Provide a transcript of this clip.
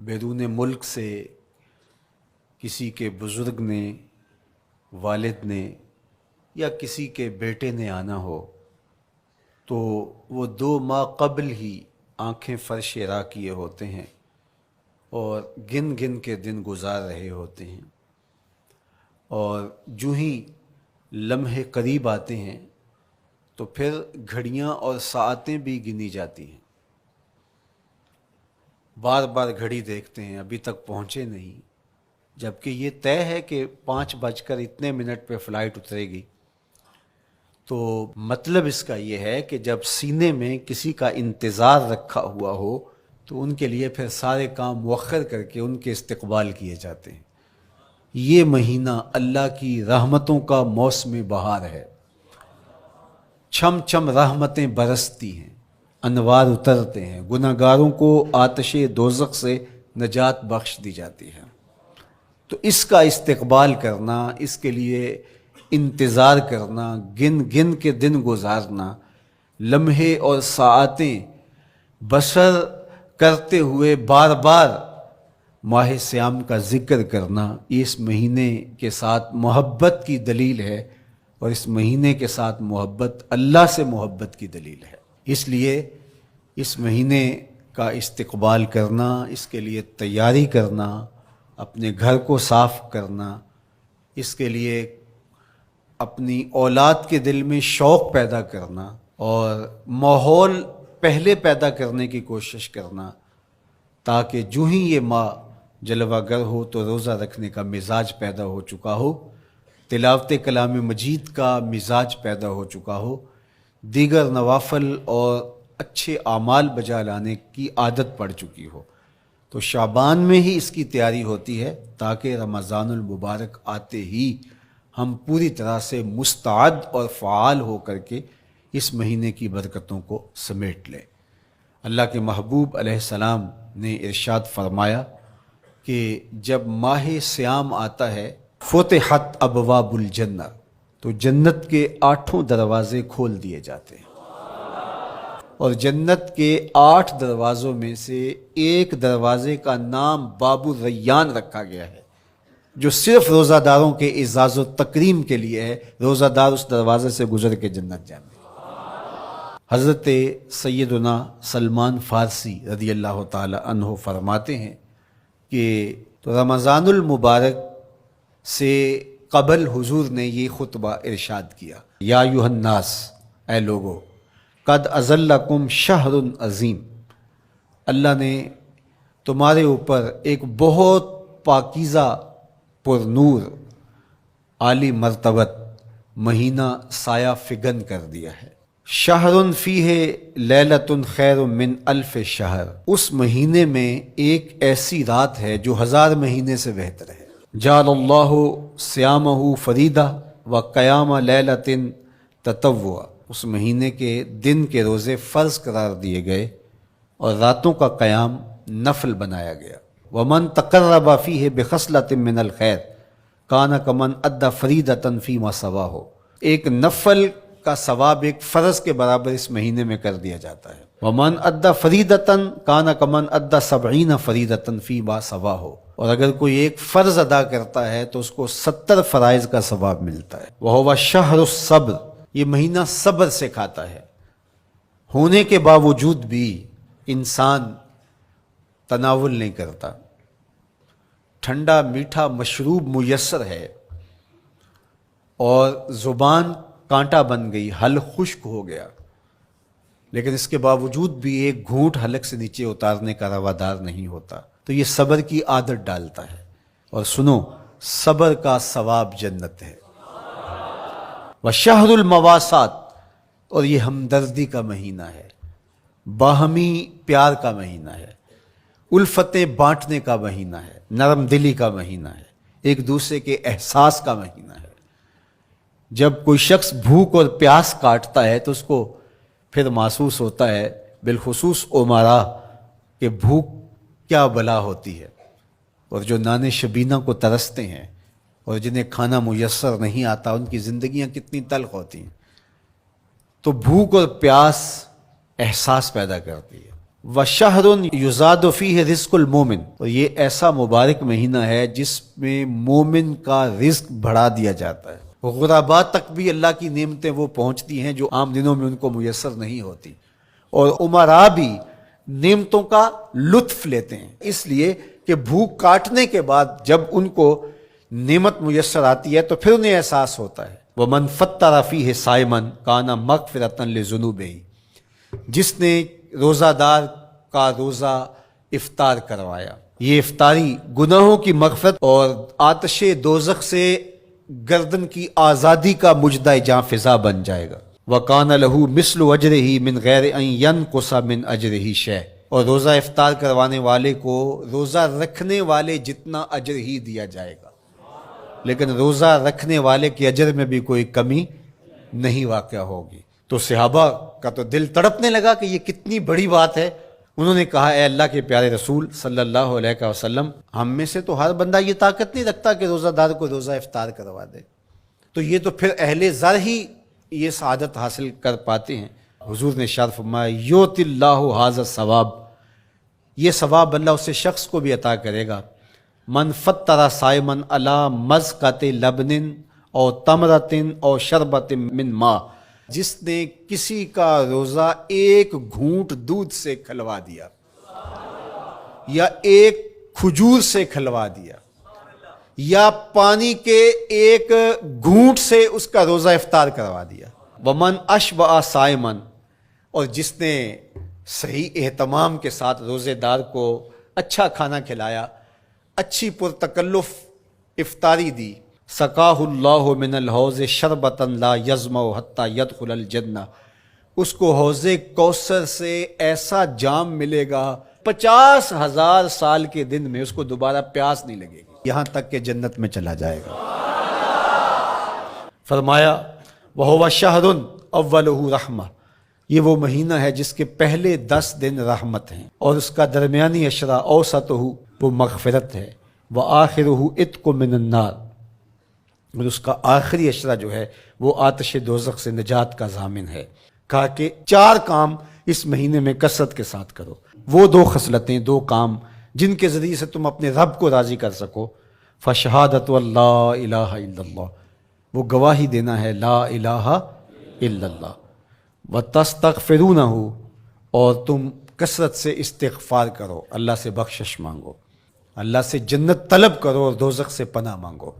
بیرون ملک سے کسی کے بزرگ نے، والد نے یا کسی کے بیٹے نے آنا ہو تو وہ 2 ماہ قبل ہی آنکھیں فرش راہ کیے ہوتے ہیں اور گن گن کے دن گزار رہے ہوتے ہیں، اور جو ہی لمحے قریب آتے ہیں تو پھر گھڑیاں اور ساعتیں بھی گنی جاتی ہیں۔ بار بار گھڑی دیکھتے ہیں، ابھی تک پہنچے نہیں، جبکہ یہ طے ہے کہ 5:02 پہ فلائٹ اترے گی۔ تو مطلب اس کا یہ ہے کہ جب سینے میں کسی کا انتظار رکھا ہوا ہو تو ان کے لیے پھر سارے کام مؤخر کر کے ان کے استقبال کیے جاتے ہیں۔ یہ مہینہ اللہ کی رحمتوں کا موسم بہار ہے، چھم چھم رحمتیں برستی ہیں، انوار اترتے ہیں، گناہگاروں کو آتش دوزخ سے نجات بخش دی جاتی ہے۔ تو اس کا استقبال کرنا، اس کے لیے انتظار کرنا، گن گن کے دن گزارنا، لمحے اور ساعتیں بسر کرتے ہوئے بار بار ماہ سیام کا ذکر کرنا، اس مہینے کے ساتھ محبت کی دلیل ہے، اور اس مہینے کے ساتھ محبت اللہ سے محبت کی دلیل ہے۔ اس لیے اس مہینے کا استقبال کرنا، اس کے لیے تیاری کرنا، اپنے گھر کو صاف کرنا، اس کے لیے اپنی اولاد کے دل میں شوق پیدا کرنا اور ماحول پہلے پیدا کرنے کی کوشش کرنا، تاکہ جو ہی یہ ماہ جلوہ گر ہو تو روزہ رکھنے کا مزاج پیدا ہو چکا ہو، تلاوت کلام مجید کا مزاج پیدا ہو چکا ہو، دیگر نوافل اور اچھے اعمال بجا لانے کی عادت پڑ چکی ہو۔ تو شعبان میں ہی اس کی تیاری ہوتی ہے تاکہ رمضان المبارک آتے ہی ہم پوری طرح سے مستعد اور فعال ہو کر کے اس مہینے کی برکتوں کو سمیٹ لیں۔ اللہ کے محبوب علیہ السلام نے ارشاد فرمایا کہ جب ماہ سیام آتا ہے فتحت ابواب الجنہ، تو جنت کے 8 دروازے کھول دیے جاتے ہیں، اور جنت کے 8 دروازوں میں سے ایک دروازے کا نام باب الریان رکھا گیا ہے، جو صرف روزہ داروں کے اعزاز و تکریم کے لیے ہے۔ روزہ دار اس دروازے سے گزر کے جنت جائیں۔ حضرت سیدنا سلمان فارسی رضی اللہ تعالی عنہ فرماتے ہیں کہ تو رمضان المبارک سے قبل حضور نے یہ خطبہ ارشاد کیا، یا ایھا الناس، اے لوگو، قد اظلکم شہر عظیم، اللہ نے تمہارے اوپر ایک بہت پاکیزہ، پر نور، عالی مرتبت مہینہ سایہ فگن کر دیا ہے۔ شہر فیہ لیلۃ خیر من الف شہر، اس مہینے میں ایک ایسی رات ہے جو 1000 مہینے سے بہتر ہے۔ جعل اللہ صیامہ فریدہ و قیام لیلۃ تطوع، اس مہینے کے دن کے روزے فرض قرار دیے گئے اور راتوں کا قیام نفل بنایا گیا۔ ومن تقرب فیہ بخصلۃ من الخیر کان کمن ادی فریدۃ فیما سواہ، ایک نفل کا ثواب ایک فرض کے برابر اس مہینے میں کر دیا جاتا ہے۔ ومن ادی فریدۃ کان کمن ادی 70 فریدۃ فیما سواہ، اور اگر کوئی ایک فرض ادا کرتا ہے تو اس کو 70 فرائض کا ثواب ملتا ہے۔ وہو شہر الصبر، یہ مہینہ صبر سے کھاتا ہے، ہونے کے باوجود بھی انسان تناول نہیں کرتا۔ ٹھنڈا میٹھا مشروب میسر ہے اور زبان کانٹا بن گئی، حلق خشک ہو گیا، لیکن اس کے باوجود بھی ایک گھونٹ حلق سے نیچے اتارنے کا روادار نہیں ہوتا، تو یہ صبر کی عادت ڈالتا ہے۔ اور سنو، صبر کا ثواب جنت ہے۔ وشہر المواسات، اور یہ ہمدردی کا مہینہ ہے، باہمی پیار کا مہینہ ہے، الفتیں بانٹنے کا مہینہ ہے، نرم دلی کا مہینہ ہے، ایک دوسرے کے احساس کا مہینہ ہے۔ جب کوئی شخص بھوک اور پیاس کاٹتا ہے تو اس کو پھر محسوس ہوتا ہے، بالخصوص امراء، کہ بھوک کیا بلا ہوتی ہے، اور جو نان شبینہ کو ترستے ہیں اور جنہیں کھانا میسر نہیں آتا ان کی زندگیاں کتنی تلخ ہوتی ہیں۔ تو بھوک اور پیاس احساس پیدا کرتی ہے، وَشَهْرٌ يُزَادُ فِيهِ رِزْقُ الْمُؤْمِنِ، اور یہ ایسا مبارک مہینہ ہے جس میں مومن کا رزق بڑھا دیا جاتا ہے، غرباء تک بھی اللہ کی نعمتیں وہ پہنچتی ہیں جو عام دنوں میں ان کو میسر نہیں ہوتی، اور امراء بھی نعمتوں کا لطف لیتے ہیں، اس لیے کہ بھوک کاٹنے کے بعد جب ان کو نعمت میسر آتی ہے تو پھر انہیں احساس ہوتا ہے۔ وَمَنْ فَطَّرَ فِيهِ صَائِمًا كَانَ مَغْفِرَةً لِذُنُوبِهِ، جس نے روزہ دار کا روزہ افطار کروایا، یہ افطاری گناہوں کی مغفرت اور آتش دوزخ سے گردن کی آزادی کا مجدہ جاں فضا بن جائے گا۔ وَقَانَ لَهُ مِثْلُ أَجْرِهِ مِنْ غَيْرِ أَنْ يَنْقُصَ مِنْ أَجْرِهِ شَيْءٌ، اور روزہ افطار کروانے والے کو روزہ رکھنے والے جتنا اجر ہی دیا جائے گا، لیکن روزہ رکھنے والے کے اجر میں بھی کوئی کمی نہیں واقع ہوگی۔ تو صحابہ کا تو دل تڑپنے لگا کہ یہ کتنی بڑی بات ہے۔ انہوں نے کہا اے اللہ کے پیارے رسول صلی اللہ علیہ وسلم، ہم میں سے تو ہر بندہ یہ طاقت نہیں رکھتا کہ روزہ دار کو روزہ افطار کروا دے، تو یہ تو پھر اہل زر ہی یہ سعادت حاصل کر پاتے ہیں۔ حضور نے ارشاد فرمایا یؤتی اللہ ھذا الثواب، یہ ثواب اللہ اسے شخص کو بھی عطا کرے گا۔ من فطر صائما علی مزقۃ لبن او تمرۃ او شربۃ من ماء، جس نے کسی کا روزہ ایک گھونٹ دودھ سے کھلوا دیا یا ایک کھجور سے کھلوا دیا یا پانی کے ایک گھونٹ سے اس کا روزہ افطار کروا دیا۔ ومن اشبع صائما، اور جس نے صحیح اہتمام کے ساتھ روزے دار کو اچھا کھانا کھلایا، اچھی پرتکلف افطاری دی، سقاہ اللہ من الحوض شربتا لا یظمأ حتی یدخل الجنہ، اس کو حوض کوثر سے ایسا جام ملے گا 50,000 سال کے دن میں اس کو دوبارہ پیاس نہیں لگے گی، یہاں تک کہ جنت میں چلا جائے گا۔ فرمایا وَهُوَ شَهْرٌ أَوَّلُهُ رَحْمَةٌ، یہ وہ مہینہ ہے جس کے پہلے 10 دن رحمت ہیں، اور اس کا درمیانی عشرہ اوسطہ وہ مغفرت ہے، وآخرہ عتق من النار، اور اس کا آخری عشرہ جو ہے وہ آتش دوزخ سے نجات کا ضامن ہے۔ کہا کہ 4 کام اس مہینے میں کثرت کے ساتھ کرو، وہ 2 خصلتیں، 2 کام جن کے ذریعے سے تم اپنے رب کو راضی کر سکو۔ فشہادۃ اللہ الہ الا اللہ، وہ گواہی دینا ہے لا الہ الا اللہ، وتستغفرونہ، اور تم کثرت سے استغفار کرو، اللہ سے بخشش مانگو، اللہ سے جنت طلب کرو اور دوزخ سے پناہ مانگو۔